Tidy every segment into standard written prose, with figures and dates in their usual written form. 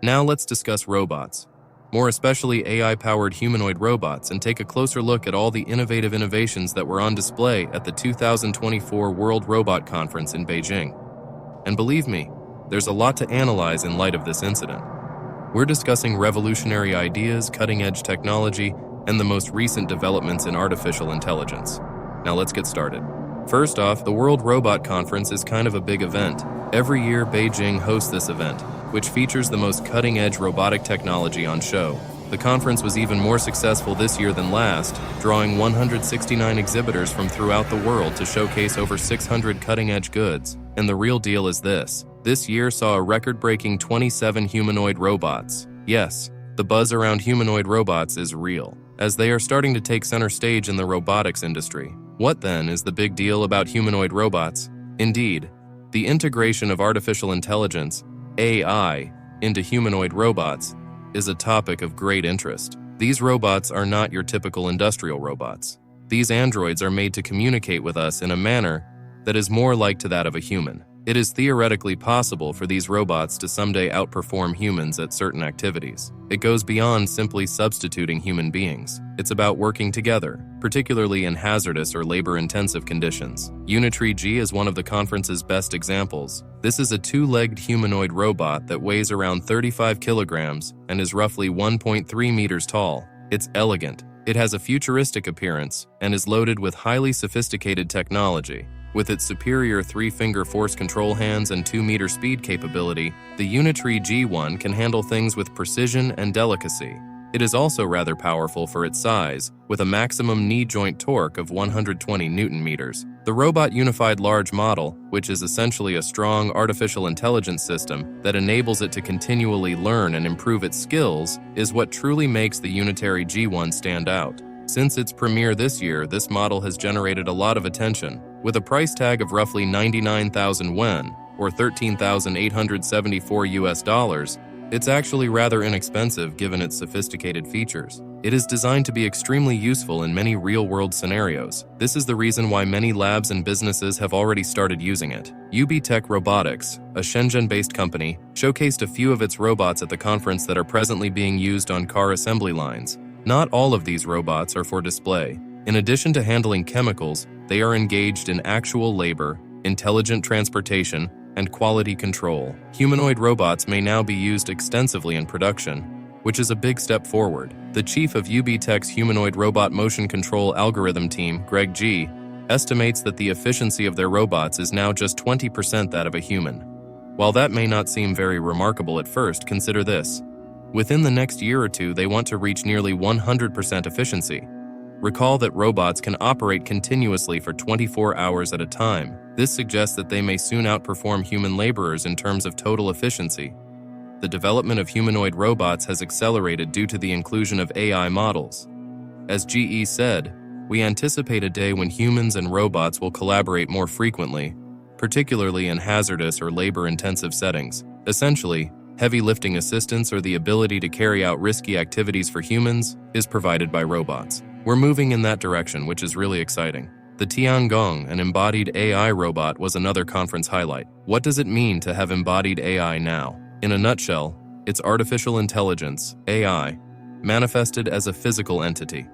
Now let's discuss robots, more especially AI-powered humanoid robots, and take a closer look at all the innovative innovations that were on display at the 2024 World Robot Conference in Beijing. And believe me, there's a lot to analyze in light of this incident. We're discussing revolutionary ideas, cutting-edge technology, and the most recent developments in artificial intelligence. Now let's get started. First off, the World Robot Conference is kind of a big event. Every year, Beijing hosts this event, which features the most cutting-edge robotic technology on show. The conference was even more successful this year than last, drawing 169 exhibitors from throughout the world to showcase over 600 cutting-edge goods. And the real deal is this. This year saw a record-breaking 27 humanoid robots. Yes, the buzz around humanoid robots is real, as they are starting to take center stage in the robotics industry. What then is the big deal about humanoid robots? Indeed, the integration of artificial intelligence, AI, into humanoid robots is a topic of great interest. These robots are not your typical industrial robots. These androids are made to communicate with us in a manner that is more like to that of a human. It is theoretically possible for these robots to someday outperform humans at certain activities. It goes beyond simply substituting human beings. It's about working together, particularly in hazardous or labor-intensive conditions. Unitree-G is one of the conference's best examples. This is a two-legged humanoid robot that weighs around 35 kilograms and is roughly 1.3 meters tall. It's elegant. It has a futuristic appearance and is loaded with highly sophisticated technology. With its superior 3-finger force control hands and 2-meter speed capability, the Unitree G1 can handle things with precision and delicacy. It is also rather powerful for its size, with a maximum knee joint torque of 120 Newton-meters. The Robot Unified Large Model, which is essentially a strong artificial intelligence system that enables it to continually learn and improve its skills, is what truly makes the Unitree G1 stand out. Since its premiere this year, this model has generated a lot of attention. With a price tag of roughly 99,000 yuan, or 13,874 US dollars, it's actually rather inexpensive given its sophisticated features. It is designed to be extremely useful in many real-world scenarios. This is the reason why many labs and businesses have already started using it. UB Robotics, a Shenzhen-based company, showcased a few of its robots at the conference that are presently being used on car assembly lines. Not all of these robots are for display. In addition to handling chemicals, they are engaged in actual labor, intelligent transportation, and quality control. Humanoid robots may now be used extensively in production, which is a big step forward. The chief of UBTech's humanoid robot motion control algorithm team, Greg G., estimates that the efficiency of their robots is now just 20% that of a human. While that may not seem very remarkable at first, consider this. Within the next year or two, they want to reach nearly 100% efficiency. Recall that robots can operate continuously for 24 hours at a time. This suggests that they may soon outperform human laborers in terms of total efficiency. The development of humanoid robots has accelerated due to the inclusion of AI models. As GE said, we anticipate a day when humans and robots will collaborate more frequently, particularly in hazardous or labor-intensive settings. Essentially, heavy lifting assistance or the ability to carry out risky activities for humans is provided by robots. We're moving in that direction, which is really exciting. The Tiangong, an embodied AI robot, was another conference highlight. What does it mean to have embodied AI now? In a nutshell, it's artificial intelligence, AI, manifested as a physical entity.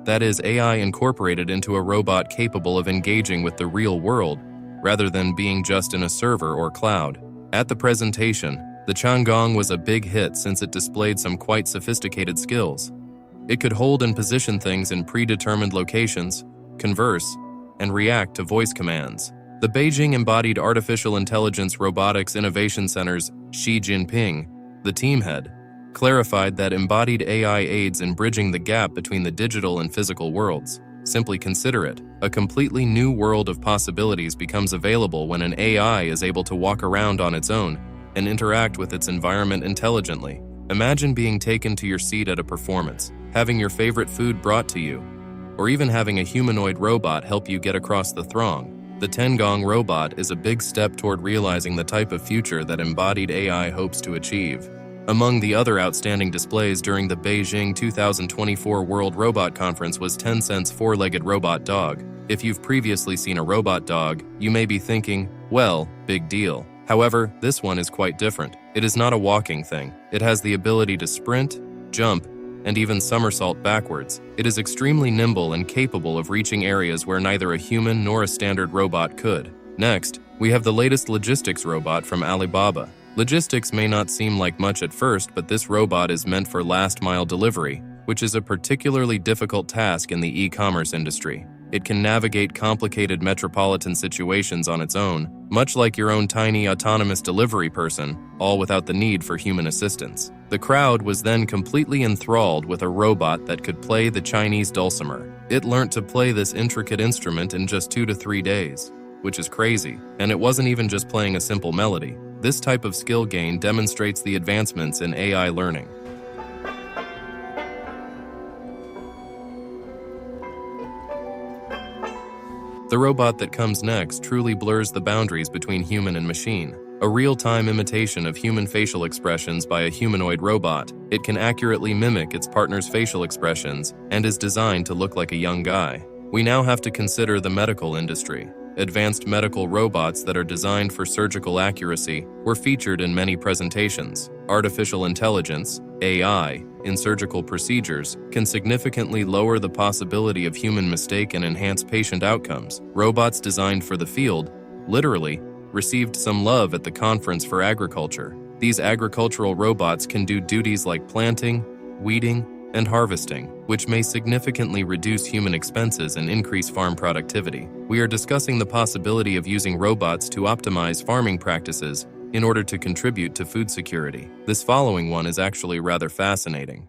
That is, AI incorporated into a robot capable of engaging with the real world, rather than being just in a server or cloud. At the presentation, the Tiangong was a big hit since it displayed some quite sophisticated skills. It could hold and position things in predetermined locations, converse, and react to voice commands. The Beijing Embodied Artificial Intelligence Robotics Innovation Center's Xi Jinping, the team head, clarified that embodied AI aids in bridging the gap between the digital and physical worlds. Simply consider it. A completely new world of possibilities becomes available when an AI is able to walk around on its own and interact with its environment intelligently. Imagine being taken to your seat at a performance, having your favorite food brought to you, or even having a humanoid robot help you get across the throng. The Tiangong robot is a big step toward realizing the type of future that embodied AI hopes to achieve. Among the other outstanding displays during the Beijing 2024 World Robot Conference was Tencent's four-legged robot dog. If you've previously seen a robot dog, you may be thinking, well, big deal. However, this one is quite different. It is not a walking thing. It has the ability to sprint, jump, and even somersault backwards. It is extremely nimble and capable of reaching areas where neither a human nor a standard robot could. Next, we have the latest logistics robot from Alibaba. Logistics may not seem like much at first, but this robot is meant for last-mile delivery, which is a particularly difficult task in the e-commerce industry. It can navigate complicated metropolitan situations on its own, much like your own tiny autonomous delivery person, all without the need for human assistance. The crowd was then completely enthralled with a robot that could play the Chinese dulcimer. It learnt to play this intricate instrument in just 2 to 3 days, which is crazy. And it wasn't even just playing a simple melody. This type of skill gain demonstrates the advancements in AI learning. The robot that comes next truly blurs the boundaries between human and machine. A real-time imitation of human facial expressions by a humanoid robot, it can accurately mimic its partner's facial expressions and is designed to look like a young guy. We now have to consider the medical industry. Advanced medical robots that are designed for surgical accuracy were featured in many presentations. Artificial intelligence, AI, in surgical procedures can significantly lower the possibility of human mistake and enhance patient outcomes. Robots designed for the field, literally, received some love at the Conference for Agriculture. These agricultural robots can do duties like planting, weeding, and harvesting, which may significantly reduce human expenses and increase farm productivity. We are discussing the possibility of using robots to optimize farming practices in order to contribute to food security. This following one is actually rather fascinating.